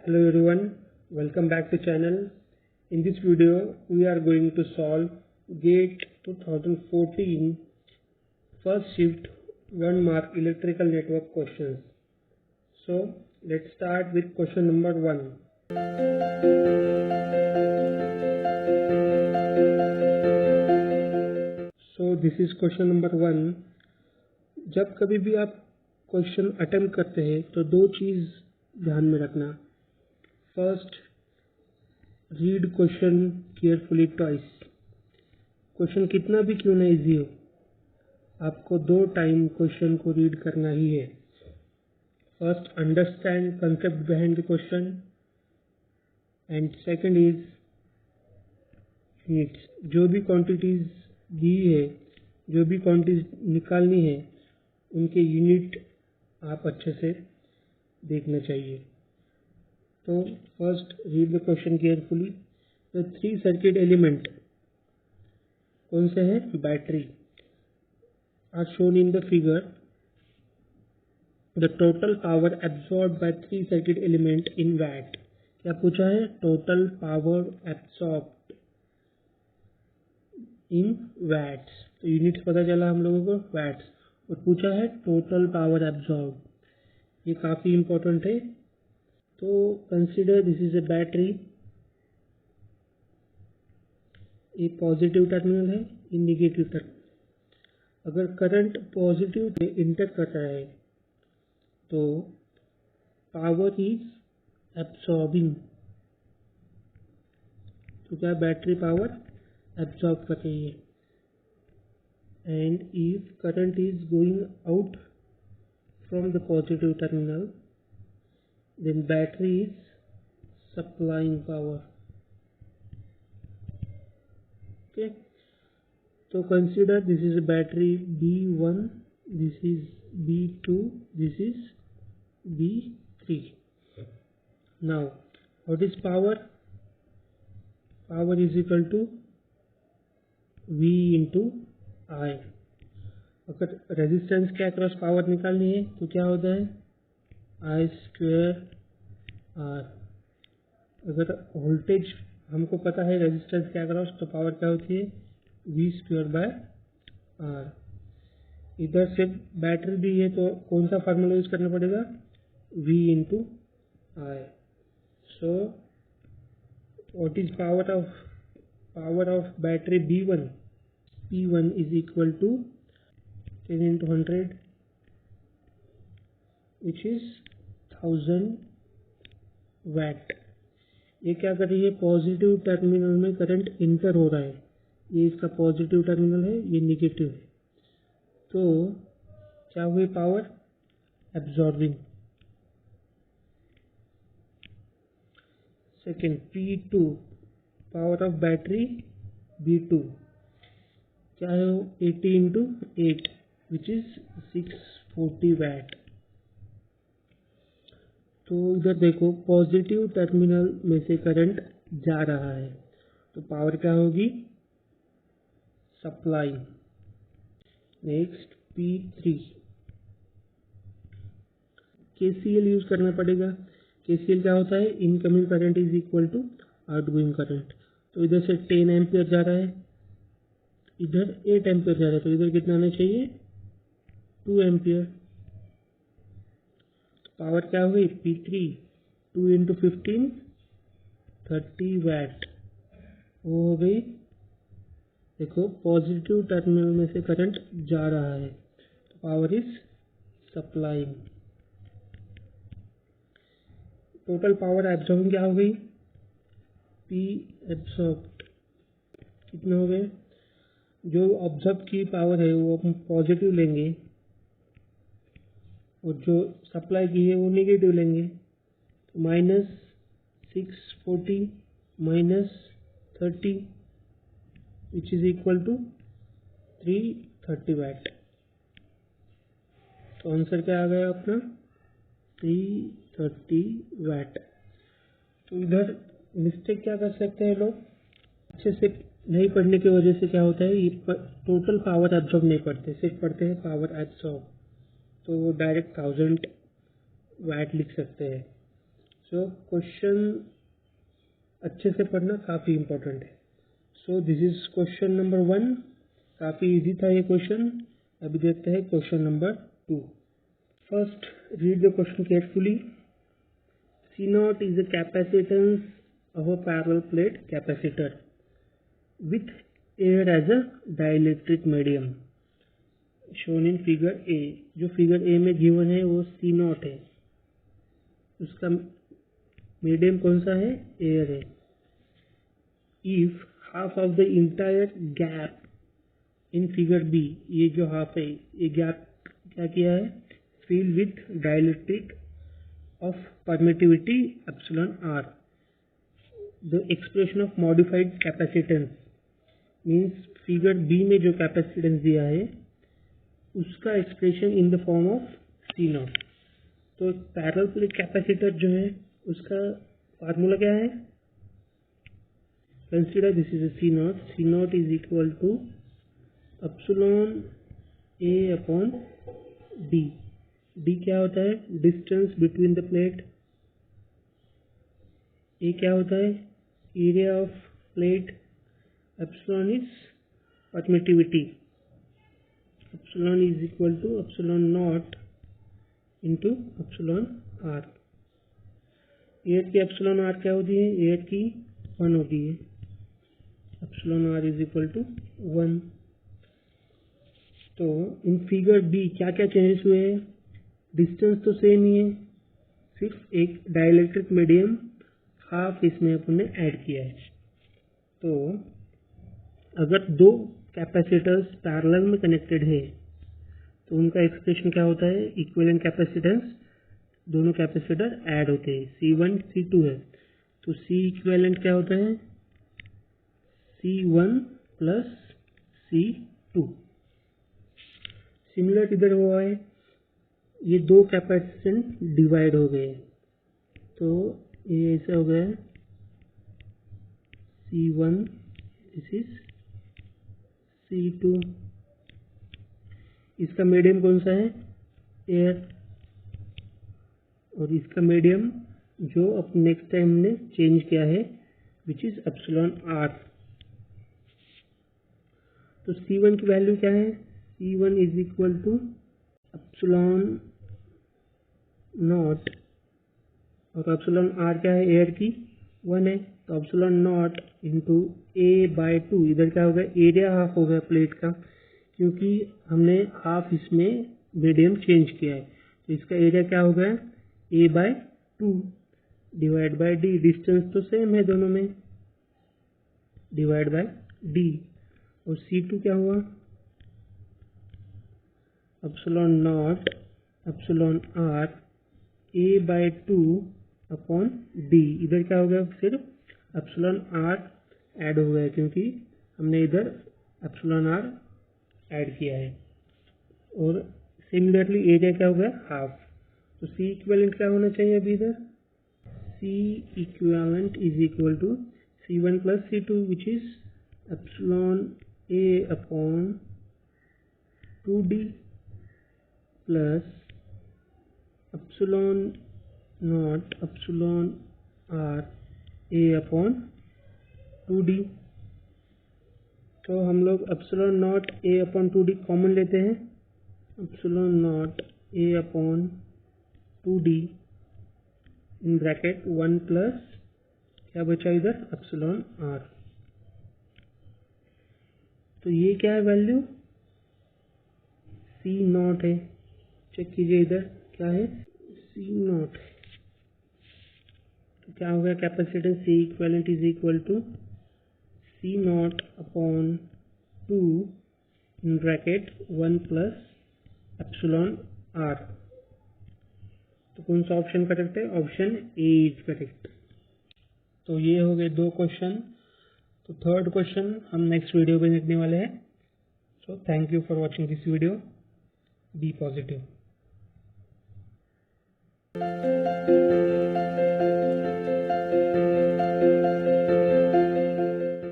Hello everyone, welcome back to channel. In this video, we are going to solve GATE 2014 first shift 1 mark electrical network questions. So let's start with question number 1. So this is question number 1. जब कभी भी आप question attempt करते हैं तो दो चीज़ ध्यान में रखना. First, read question carefully twice. Question कितना भी क्यों ना इजी हो, आपको 2 टाइम क्वेश्चन को रीड करना ही है. First, understand concept behind the question, and second is units. जो भी क्वांटिटीज दी है, जो भी क्वांटिटीज निकालनी है, उनके यूनिट आप अच्छे से देखना चाहिए. तो first, read the question carefully. The 3 circuit element कौन से हैं? Battery are shown in the figure. The total power absorb by 3 circuit element in watt. क्या पूछा है? Total power absorb in watts. तो यूनिट्स पता चला हम लोगों को, वैट्स. और पूछा है टोटल पावर एब्सॉर्ब. ये काफ़ी इम्पोर्टेंट है. तो consider this is a battery. ये पॉजिटिव टर्मिनल है, ये निगेटिव टर्मिनल. अगर करंट पॉजिटिव में इंटर कर रहा है तो पावर इज एब्सॉर्बिंग. तो क्या बैटरी पावर एब्सॉर्ब कर रही है. And if current is going out from the positive terminal, then battery is supplying power. Okay, so consider this is a battery B1, this is B2, this is B3. Now what is power? Power is equal to V into I. अगर resistance के across power निकालनी है तो क्या होता है? I square R. अगर voltage हमको पता है रेजिस्टेंस के अक्रॉस, तो पावर क्या होती है? V square by R. इधर से बैटरी भी है तो कौन सा फार्मूला यूज करना पड़ेगा? V into I. So what is power of battery B1? P1 is equal to 10 into 100, which is 1000 watt. ये क्या कर रही है? पॉजिटिव टर्मिनल में करंट इंटर हो रहा है. ये इसका पॉजिटिव टर्मिनल है, ये निगेटिव है. तो क्या हुई? Power absorbing. Second, P2 power of battery B2 क्या है? 80 into 8, विच इज 640 वैट. तो इधर देखो, पॉजिटिव टर्मिनल में से करंट जा रहा है तो पावर क्या होगी? Supply. Next, P3 KCL use करना पड़ेगा. KCL क्या होता है? Incoming current is equal to outgoing current. तो इधर से 10 एम्पियर जा रहा है, इधर 8 एम्पियर जा रहा है, तो इधर कितना आना चाहिए? 2 एम्पियर. पावर क्या हो गई? P3 2 into 15 30 VAT. वो हो गई. देखो, पॉजिटिव टर्मिनल में से करंट जा रहा है तो power is supplying. Total power absorbing क्या हो गई? P absorbed. कितना हो गए? जो ऑब्जर्व की पावर है वो हम पॉजिटिव लेंगे और जो सप्लाई की है वो नेगेटिव लेंगे. Minus 640 minus 30 which is equal to 330 watt. तो आंसर क्या आ गया अपना? 330 वैट. तो इधर मिस्टेक क्या कर सकते हैं लोग? अच्छे से नहीं पढ़ने की वजह से क्या होता है? ये टोटल पावर एब्जॉर्ब नहीं पढ़ते, सिर्फ पढ़ते हैं पावर एब्जॉर्ब. तो वो डायरेक्ट 1000 वैट लिख सकते हैं. सो क्वेश्चन अच्छे से पढ़ना काफ़ी इम्पोर्टेंट है। So this is question number 1, काफ़ी इजी था ये क्वेश्चन। अभी देखते हैं question number 2। First read the question carefully. C0 is the capacitance of a parallel plate capacitor with air as a dielectric medium shown in figure A। जो figure A में given है वो C0 है, उसका medium कौन सा है? Air है। If half of the entire gap in figure B, ये जो हाफ है ये गैप क्या किया है? Fill with dielectric of permittivity epsilon r. The expression of modified capacitance means figure B में जो capacitance दिया है उसका expression in the form of C0। तो parallel plate capacitor जो है उसका फार्मूला क्या है? Consider this is a C0. C0 is equal to epsilon A upon D। D क्या होता है? Distance between the plate. A क्या होता है? Area of plate. Epsilon is permittivity. Epsilon is equal to epsilon naught into epsilon R. Air की epsilon R क्या होती है? एयर की 1 होती है। Epsilon R is equal to 1। तो इन फिगर बी क्या क्या चेंजेस हुए हैं? डिस्टेंस तो सेम ही है, सिर्फ एक डाइलेक्ट्रिक मीडियम हाफ इसमें अपन ने ऐड किया है। तो अगर दो कैपेसिटर्स पैरेलल में कनेक्टेड है तो उनका एक्सप्रेशन क्या होता है? इक्विवेलेंट कैपेसिटेंस, दोनों कैपेसिटर ऐड होते हैं। C1 C2 है तो C इक्विवेलेंट क्या होता है? C1 plus C2। सिमिलर इधर हुआ है, ये दो कैपेसिटेंस डिवाइड हो गए तो ये ऐसा हो गया C1, दिस इज C2। इसका मीडियम कौन सा है? एयर। और इसका मीडियम जो अब नेक्स्ट टाइम ने चेंज किया है विच इज एप्सिलॉन आर। तो C1 की वैल्यू क्या है? C1 is equal to epsilon naught, और एप्सिलॉन आर क्या है? एयर की 1 है तो एप्सिलॉन नॉट इंटू A/2। इधर क्या हो गया? एरिया हाफ हो गया प्लेट का, क्योंकि हमने हाफ इसमें मीडियम चेंज किया है तो इसका एरिया क्या हो गया? A/2 divide by D. Distance तो सेम है दोनों में, डिवाइड बाय डी। और C2 क्या हुआ? Epsilon naught epsilon R A/2 upon D. इधर क्या हो गया? सिर्फ एप्सिलॉन आर ऐड हो गया क्योंकि हमने इधर एप्सिलॉन आर ऐड किया है। और सिमिलरली एरिया क्या हो गया? हाफ। तो C इक्विवेलेंट क्या होना चाहिए अभी इधर? C equivalent is equal to C1 plus C2 which is epsilon A upon 2D plus epsilon naught epsilon R A upon 2D। तो हम लोग epsilon naught A upon 2D common लेते हैं। Epsilon naught A upon 2D in bracket 1 plus क्या बचा इधर? Epsilon R. तो ये क्या है वैल्यू? C0 है। चेक कीजिए इधर क्या है? C0। तो क्या हो गया? Capacitance C equivalent is equal to C0 upon 2 in bracket 1 plus epsilon R. तो कौन सा ऑप्शन करेक्ट है? Option A is correct. तो ये हो गए दो क्वेश्चन। तो थर्ड क्वेश्चन हम नेक्स्ट वीडियो में देखने वाले हैं। So thank you for watching this video. Be positive.